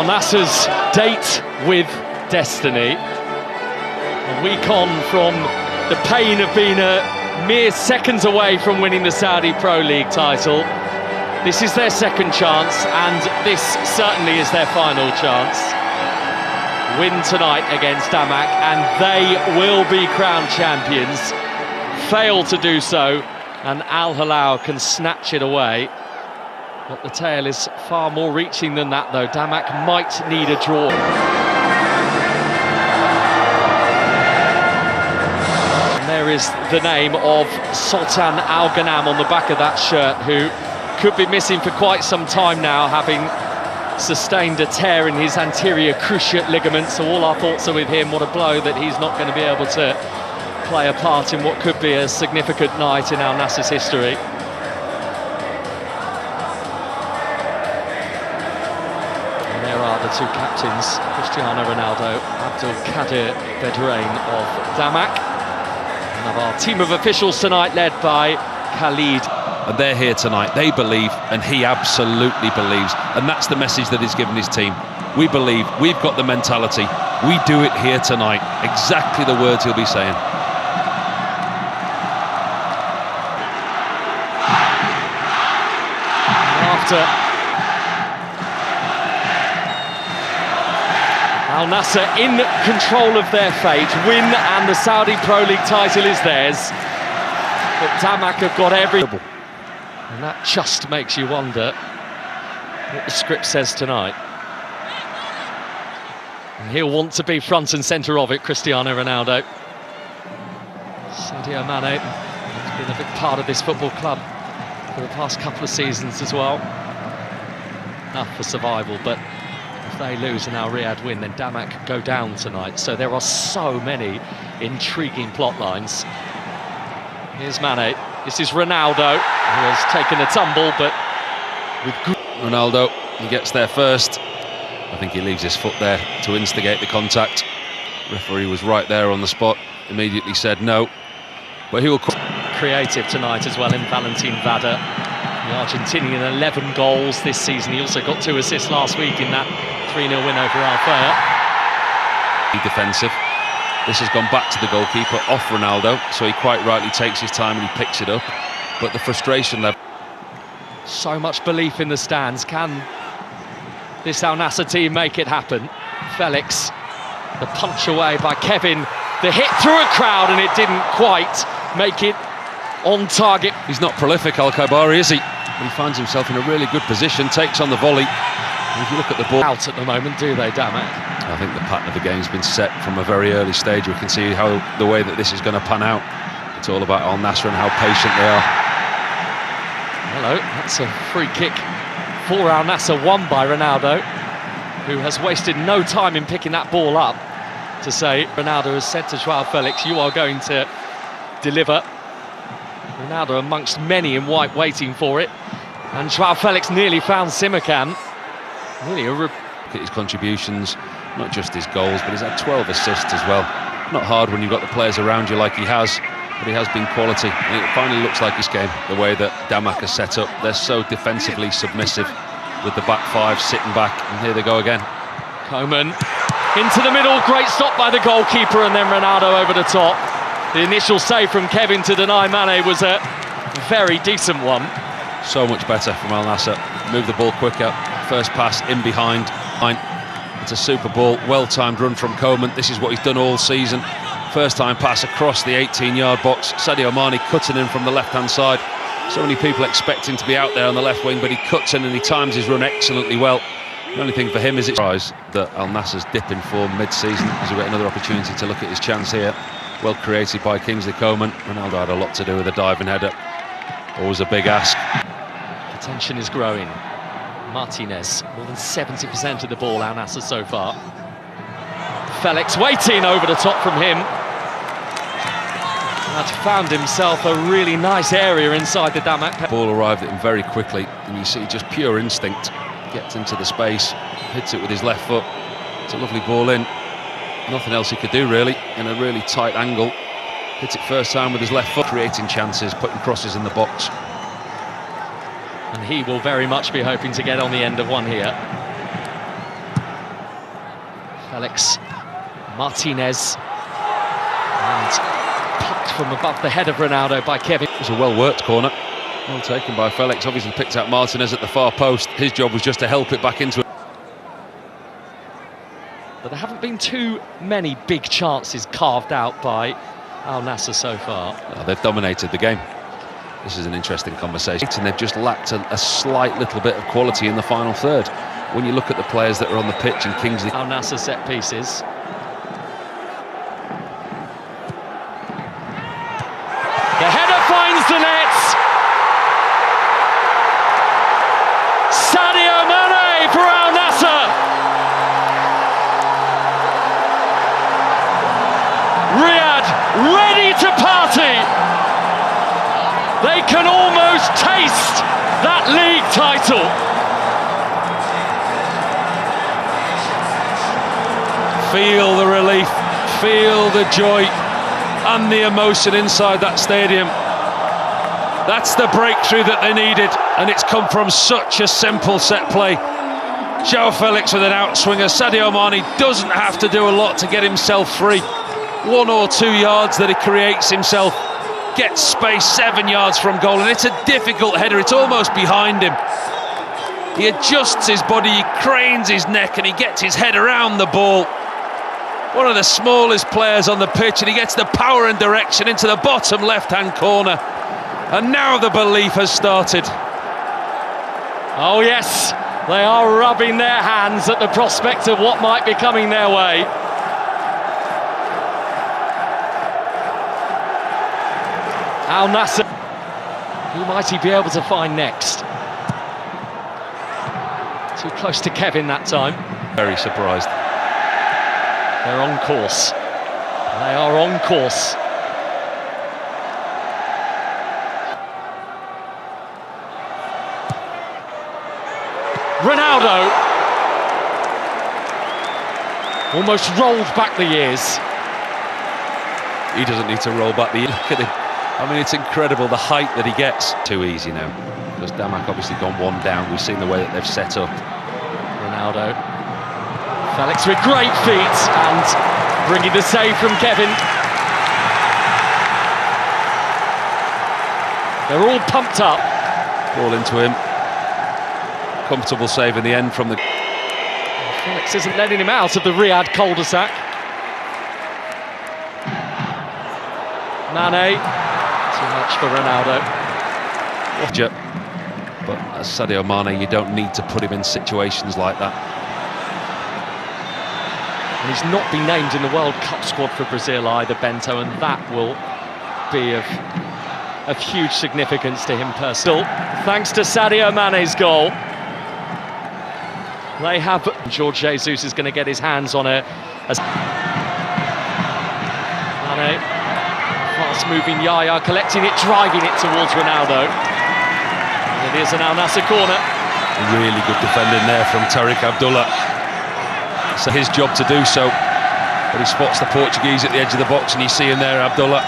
Al Nassr's date with destiny. A week on from the pain of being a mere seconds away from winning the Saudi Pro League title. This is their second chance, and this certainly is their final chance. Win tonight against Damak, and they will be crowned champions. Fail to do so, and Al Hilal can snatch it away. But the tale is far more reaching than that, though. Damak might need a draw. And there is the name of Sultan Al Ghanam on the back of that shirt, who could be missing for quite some time now, having sustained a tear in his anterior cruciate ligament. So all our thoughts are with him. What a blow that he's not going to be able to play a part in what could be a significant night in Al Nassr's history. The two captains, Cristiano Ronaldo, Abdelkader Bedrain of Damak, and of our team of officials tonight led by Khalid. And they're here tonight, they believe, and he absolutely believes, and that's the message that he's given his team. We believe, we've got the mentality, we do it here tonight. Exactly the words he'll be saying. After Al Nassr in control of their fate, win and the Saudi Pro League title is theirs. But Damak have got everything. And that just makes you wonder what the script says tonight. And he'll want to be front and centre of it, Cristiano Ronaldo. Sadio Mane has been a big part of this football club for the past couple of seasons as well. Enough for survival, but if they lose and Al Riyadh win, then Damak go down tonight. So there are so many intriguing plot lines. Here's Mane. This is Ronaldo, who has taken a tumble, but with good... Ronaldo, he gets there first. I think he leaves his foot there to instigate the contact. Referee was right there on the spot, immediately said no. But he will... Creative tonight as well in Valentin Vada. The Argentinian, 11 goals this season. He also got 2 assists last week in that 3-0 win over Alfea. Defensive. This has gone back to the goalkeeper, off Ronaldo, so he quite rightly takes his time and he picks it up. But the frustration level... So much belief in the stands. Can this Al Nassr team make it happen? Felix, the punch away by Kevin. The hit through a crowd, and it didn't quite make it on target. He's not prolific, Al-Khaibari, is he? But he finds himself in a really good position, takes on the volley. And if you look at the ball... Out at the moment, do they, Damak? I think the pattern of the game's been set from a very early stage. We can see how the way that this is going to pan out. It's all about Al Nassr and how patient they are. Hello, that's a free kick for Al Nassr, won by Ronaldo, who has wasted no time in picking that ball up to say, Ronaldo has said to Joao Felix, you are going to deliver. Ronaldo amongst many in white waiting for it, and Joao Felix nearly found Simakan. Really look at his contributions, not just his goals, but he's had 12 assists as well. Not hard when you've got the players around you like he has, but he has been quality. And it finally looks like his game, the way that Damak has set up. They're so defensively submissive with the back five sitting back, and here they go again. Coman into the middle, great stop by the goalkeeper, and then Ronaldo over the top. The initial save from Kevin to deny Mane was a very decent one. So much better from Al Nassr. Move the ball quicker. First pass in behind. It's a super ball. Well-timed run from Coman. This is what he's done all season. First time pass across the 18-yard box. Sadio Mane cutting in from the left-hand side. So many people expecting to be out there on the left wing, but he cuts in and he times his run excellently well. The only thing for him is it's surprise that Al Nassr's dip in form mid-season, as we get another opportunity to look at his chance here. Well created by Kingsley Coman. Ronaldo had a lot to do with a diving header. Always a big ask. The tension is growing. Martinez, more than 70% of the ball, Al Nassr so far. Felix waiting over the top from him. Had found himself a really nice area inside the Damak. Ball arrived at him very quickly, and you see just pure instinct. Gets into the space, hits it with his left foot. It's a lovely ball in. Nothing else he could do really, in a really tight angle. Hits it first time with his left foot, creating chances, putting crosses in the box. And he will very much be hoping to get on the end of one here. Felix Martinez, and plucked from above the head of Ronaldo by Kevin. It was a well-worked corner, well taken by Felix. Obviously picked out Martinez at the far post. His job was just to help it back into it. But there haven't been too many big chances carved out by Al Nassr so far. Oh, they've dominated the game. This is an interesting conversation, and they've just lacked a slight little bit of quality in the final third. When you look at the players that are on the pitch in Kingsley... Al Nassr set pieces. The header finds the net! Sadio Mane for Al Nassr! Riyadh ready to party! They can almost taste that league title! Feel the relief, feel the joy and the emotion inside that stadium. That's the breakthrough that they needed, and it's come from such a simple set play. João Felix with an outswinger. Sadio Mane doesn't have to do a lot to get himself free. 1 or 2 yards that he creates himself, gets space 7 yards from goal, and it's a difficult header. It's almost behind him. He adjusts his body, he cranes his neck, and he gets his head around the ball. One of the smallest players on the pitch, and he gets the power and direction into the bottom left-hand corner. And now the belief has started. Oh yes, they are rubbing their hands at the prospect of what might be coming their way. Al Nassr, who might he be able to find next? Too close to Kevin that time. Very surprised. They're on course. They are on course. Ronaldo almost rolled back the years. He doesn't need to roll back the years. Look at him. I mean, it's incredible the height that he gets. Too easy now, because Damak obviously gone one down. We've seen the way that they've set up. Ronaldo. Felix with great feet and bringing the save from Kevin. They're all pumped up. Ball into him. Comfortable save in the end from the... Felix isn't letting him out of the Riyadh cul-de-sac. Mane. Too much for Ronaldo. But as Sadio Mane, you don't need to put him in situations like that. And he's not been named in the World Cup squad for Brazil either, Bento, and that will be of huge significance to him personally. Thanks to Sadio Mane's goal. They have... Jorge Jesus is going to get his hands on a Mane. Fast-moving Yaya, collecting it, driving it towards Ronaldo. And it is an Al Nassr corner. Really good defending there from Tariq Abdullah. It's his job to do so, but he spots the Portuguese at the edge of the box, and you see him there, Abdullah.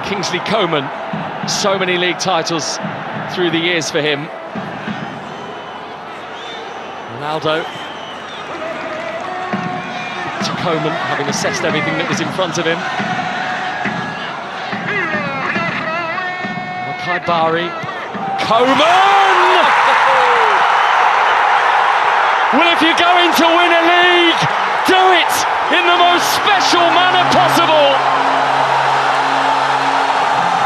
Kingsley Coman, so many league titles through the years for him. Ronaldo to Coman, having assessed everything that was in front of him. Bari. Coman! Well, if you're going to win a league, do it in the most special manner possible.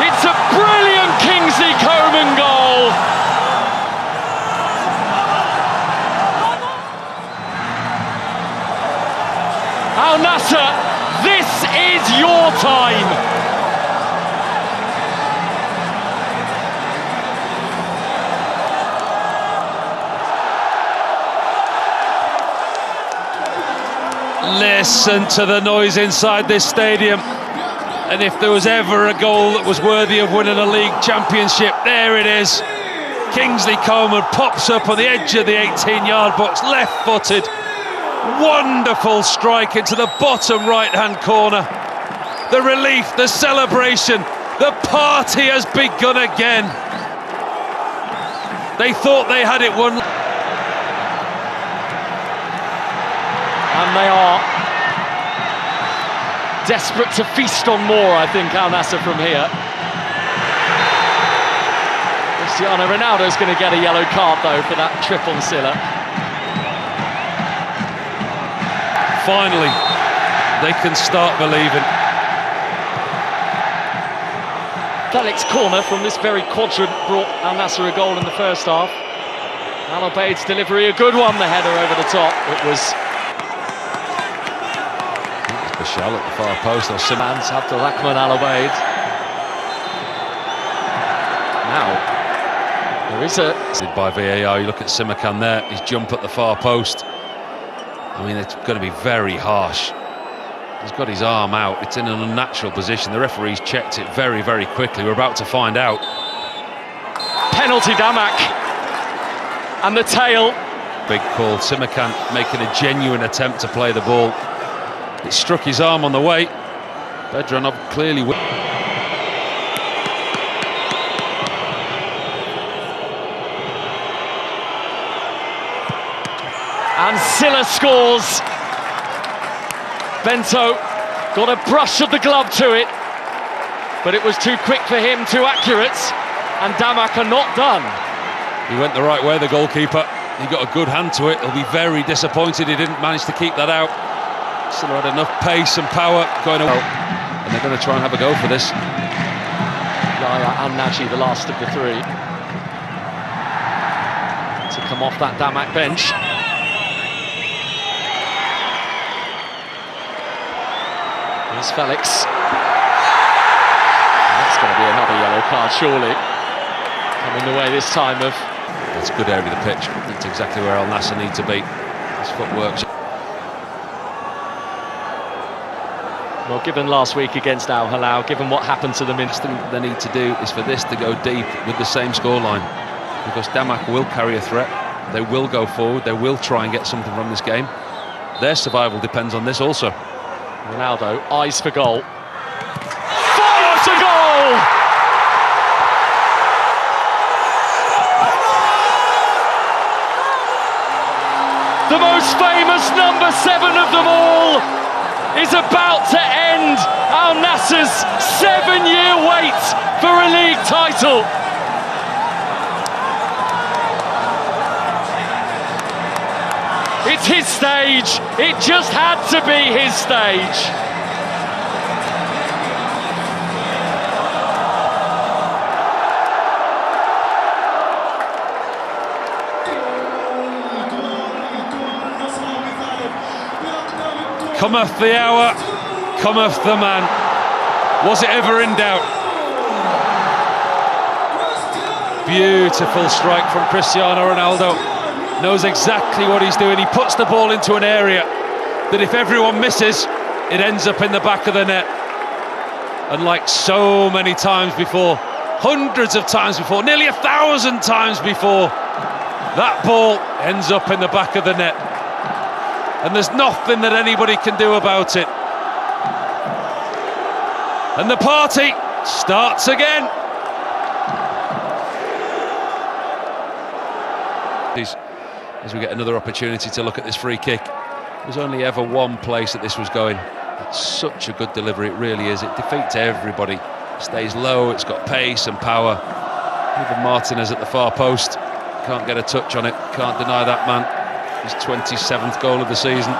It's a brilliant Kingsley Coman goal. Al Nassr, this is your time. Listen to the noise inside this stadium. And if there was ever a goal that was worthy of winning a league championship, there it is. Kingsley Coman pops up on the edge of the 18-yard box, left-footed. Wonderful strike into the bottom right-hand corner. The relief, the celebration, the party has begun again. They thought they had it won. And they are desperate to feast on more, I think, Al Nassr from here. Cristiano Ronaldo's going to get a yellow card, though, for that trip on Silla. Finally, they can start believing. Felix corner from this very quadrant brought Al Nassr a goal in the first half. Al Obeid's delivery, a good one, the header over the top. It was Bashal at the far post. Or Simans Abdulrahman Al Obeid. Now there is a by VAR. You look at Simakan there, his jump at the far post. I mean, it's going to be very harsh. He's got his arm out, it's in an unnatural position. The referee's checked it very, very quickly. We're about to find out. Penalty, Damak. And the tail. Big call. Simakan making a genuine attempt to play the ball. It struck his arm on the way. Bedranov clearly... And Silla scores. Bento got a brush of the glove to it, but it was too quick for him, too accurate, and Damak are not done. He went the right way, the goalkeeper. He got a good hand to it. He'll be very disappointed he didn't manage to keep that out. Silla had enough pace and power going away, and they're going to try and have a go for this. Yahya Al-Naji, the last of the three, to come off that Damak bench. Here's Felix. That's going to be another yellow card, surely. Coming the way this time of... That's a good area of the pitch. That's exactly where Al Nassr need to be. His footwork. Well, given last week against Al Hilal, given what happened to them, The thing they need to do is for this to go deep with the same scoreline, because Damak will carry a threat. They will go forward. They will try and get something from this game. Their survival depends on this also. Ronaldo, eyes for goal. Fires a goal! The most famous number 7 of them all is about to end Al Nassr's 7-year wait for a league title. It's his stage. It just had to be his stage. Cometh the hour, cometh the man. Was it ever in doubt? Beautiful strike from Cristiano Ronaldo. Knows exactly what he's doing. He puts the ball into an area that if everyone misses, it ends up in the back of the net. And like so many times before, hundreds of times before, nearly 1,000 times before, that ball ends up in the back of the net. And there's nothing that anybody can do about it. And the party starts again. As we get another opportunity to look at this free kick. There's only ever one place that this was going. It's such a good delivery, it really is. It defeats everybody. It stays low, it's got pace and power. Even Martinez at the far post can't get a touch on it, can't deny that man. His 27th goal of the season.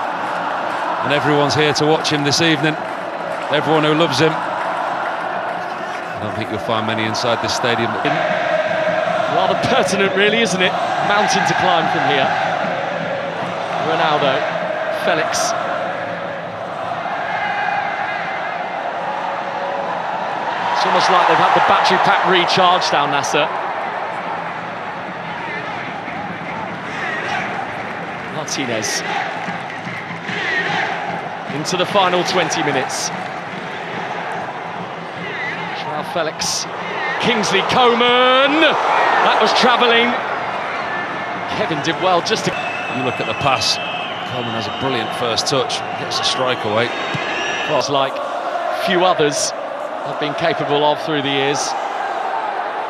And everyone's here to watch him this evening. Everyone who loves him. I don't think you'll find many inside this stadium. Rather pertinent, really, isn't it? Mountain to climb from here. Ronaldo, Felix. It's almost like they've had the battery pack recharged, Al Nassr. Martinez. Into the final 20 minutes. Joao Felix. Kingsley Coman. That was travelling. Kevin did well just to... You look at the pass. Coleman has a brilliant first touch. Gets a strike away. It's like few others have been capable of through the years.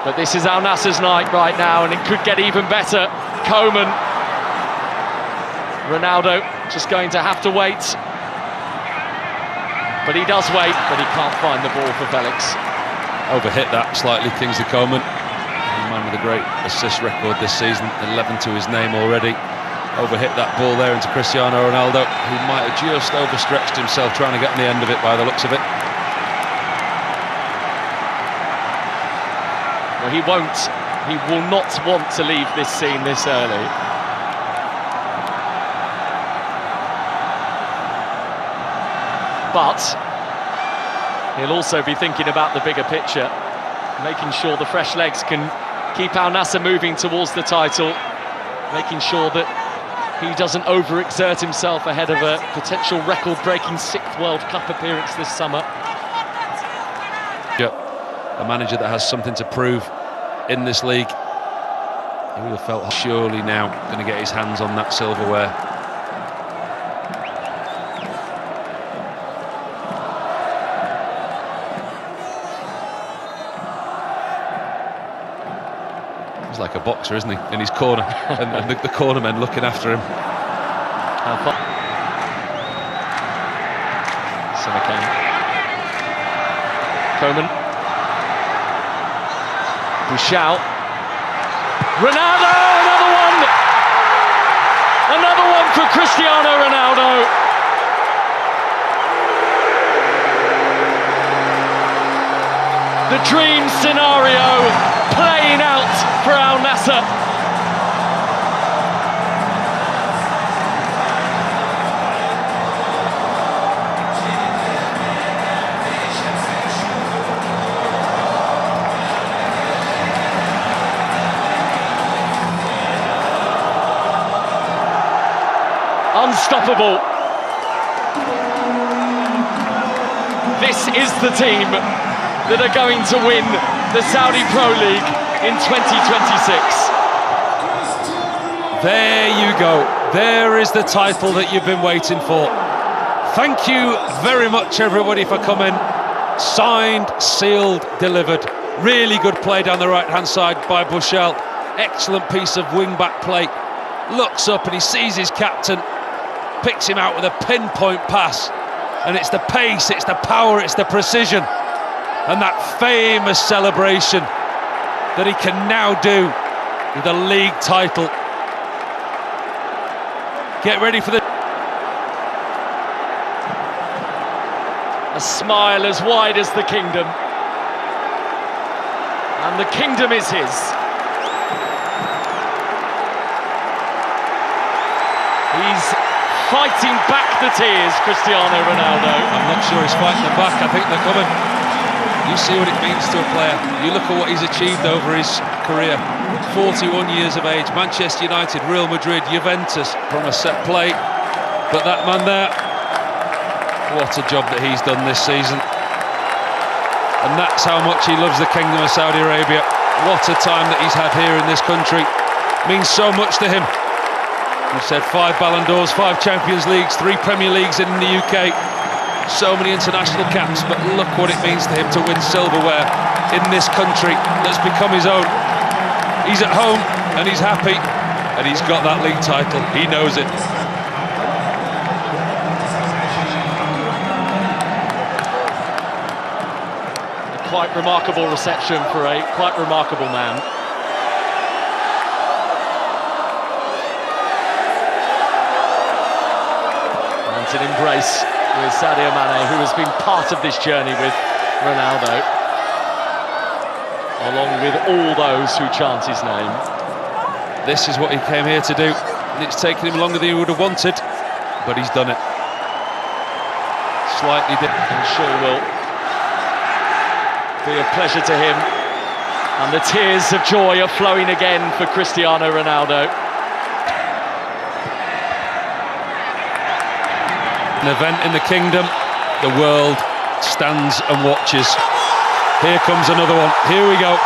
But this is Al Nassr's night right now, and it could get even better. Koeman. Ronaldo just going to have to wait. But he does wait, but he can't find the ball for Felix. Overhit that slightly, Kingsley Coman. A man with a great assist record this season, 11 to his name already. Overhit that ball there into Cristiano Ronaldo, who might have just overstretched himself trying to get on the end of it by the looks of it. Well, he will not want to leave this scene this early. But he'll also be thinking about the bigger picture, making sure the fresh legs can keep Al Nassr moving towards the title, making sure that he doesn't overexert himself ahead of a potential record-breaking 6th World Cup appearance this summer. Yep. A manager that has something to prove in this league. He would have felt surely now going to get his hands on that silverware. He's like a boxer, isn't he, in his corner, and the corner men looking after him. Koeman. Bouchal. Ronaldo, another one! Another one for Cristiano Ronaldo. The dream scenario playing out for Al Nassr. Unstoppable. This is the team that are going to win the Saudi Pro League in 2026. There you go. There is the title that you've been waiting for. Thank you very much, everybody, for coming. Signed, sealed, delivered. Really good play down the right-hand side by Bouchal. Excellent piece of wing-back play. Looks up and he sees his captain. Picks him out with a pinpoint pass, and it's the pace, it's the power, it's the precision, and that famous celebration that he can now do with a league title. Get ready for a smile as wide as the kingdom, and the kingdom is his. He's fighting back the tears, Cristiano Ronaldo. I'm not sure he's fighting them back, I think they're coming. You see what it means to a player. You look at what he's achieved over his career. 41 years of age, Manchester United, Real Madrid, Juventus, from a set play. But that man there, what a job that he's done this season. And that's how much he loves the Kingdom of Saudi Arabia. What a time that he's had here in this country. Means so much to him. We've said 5 Ballon d'Ors, 5 Champions Leagues, 3 Premier Leagues in the UK. So many international caps, but look what it means to him to win silverware in this country that's become his own. He's at home and he's happy, and he's got that league title. He knows it. A quite remarkable reception for a quite remarkable man. An embrace with Sadio Mane, who has been part of this journey with Ronaldo, along with all those who chant his name. This is what he came here to do. It's taken him longer than he would have wanted, but he's done it. Slightly different. I'm sure will be a pleasure to him. And the tears of joy are flowing again for Cristiano Ronaldo. An event in the kingdom, the world stands and watches. Here comes another one. Here we go.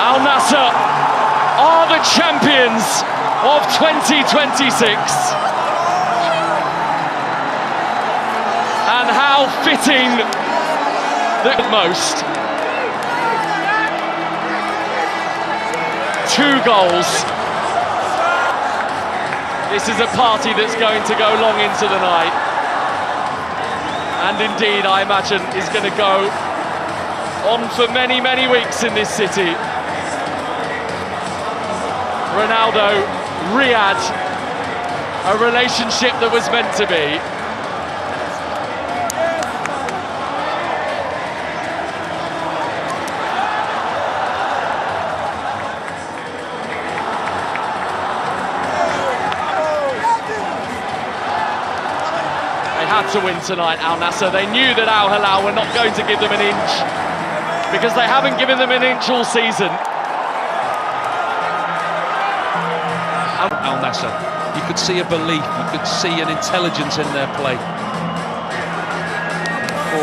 Al Nassr are the champions of 2026. And how fitting the most. 2 goals. This is a party that's going to go long into the night. And indeed, I imagine, is going to go on for many, many weeks in this city. Ronaldo, Riyadh, a relationship that was meant to be. To win tonight, Al Nassr. They knew that Al Hilal were not going to give them an inch, because they haven't given them an inch all season. Al Nassr, you could see a belief, you could see an intelligence in their play.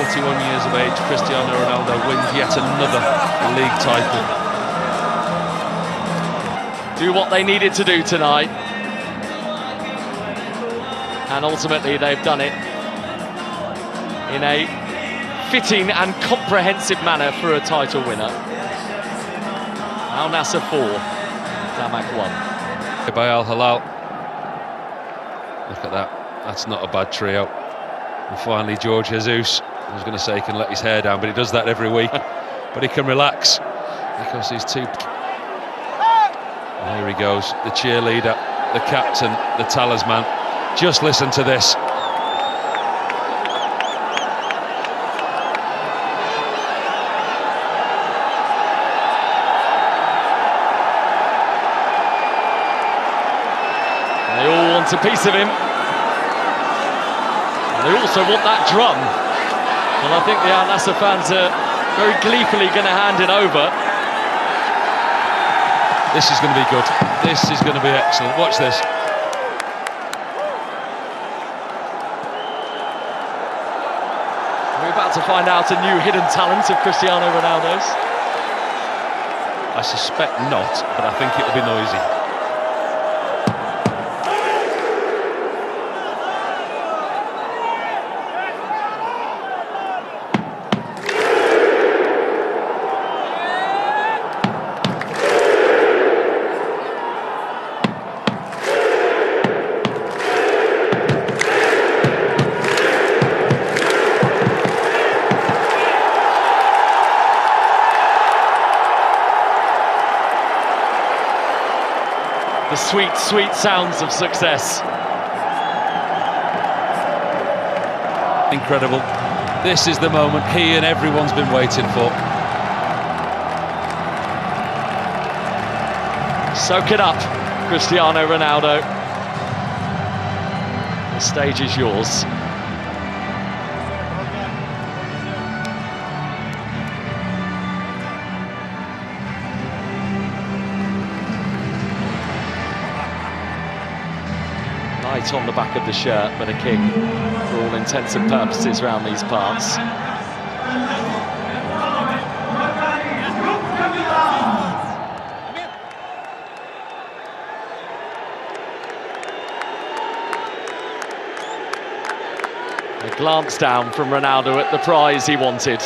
41 years of age, Cristiano Ronaldo wins yet another league title. Do what they needed to do tonight, and ultimately they've done it in a fitting and comprehensive manner for a title winner. Al Nassr 4, Zamalek 1. By Al Hilal. Look at that. That's not a bad trio. And finally, George Jesus. I was going to say he can let his hair down, but he does that every week. But he can relax because he's too. And here he goes, the cheerleader, the captain, the talisman. Just listen to this. They all want a piece of him. And they also want that drum. And I think the Al Nassr fans are very gleefully going to hand it over. This is going to be good. This is going to be excellent. Watch this. We're about to find out a new hidden talent of Cristiano Ronaldo's. I suspect not, but I think it'll be noisy. The sweet, sweet sounds of success. Incredible. This is the moment he and everyone's been waiting for. Soak it up, Cristiano Ronaldo. The stage is yours. Light on the back of the shirt, but a king for all intents and purposes around these parts. A glance down from Ronaldo at the prize he wanted.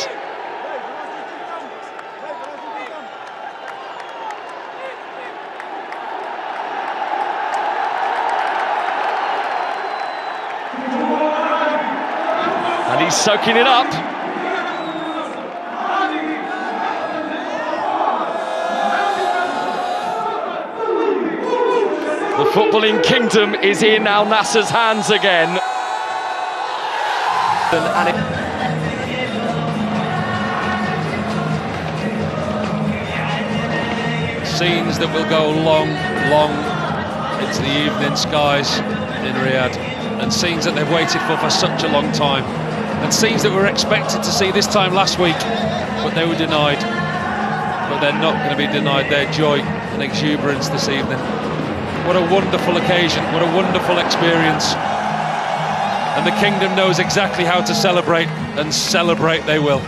And he's soaking it up. The footballing kingdom is in Al Nassr's hands again. Scenes that will go long, long into the evening skies in Riyadh, and scenes that they've waited for such a long time, and scenes that we were expected to see this time last week, but they were denied. But they're not going to be denied their joy and exuberance this evening. What a wonderful occasion, what a wonderful experience. And the kingdom knows exactly how to celebrate, and celebrate they will.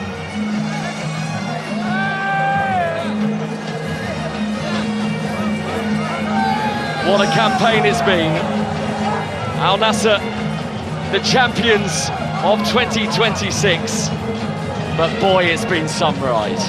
What a campaign it's been. Al Nassr, the champions of 2026. But boy, it's been some ride.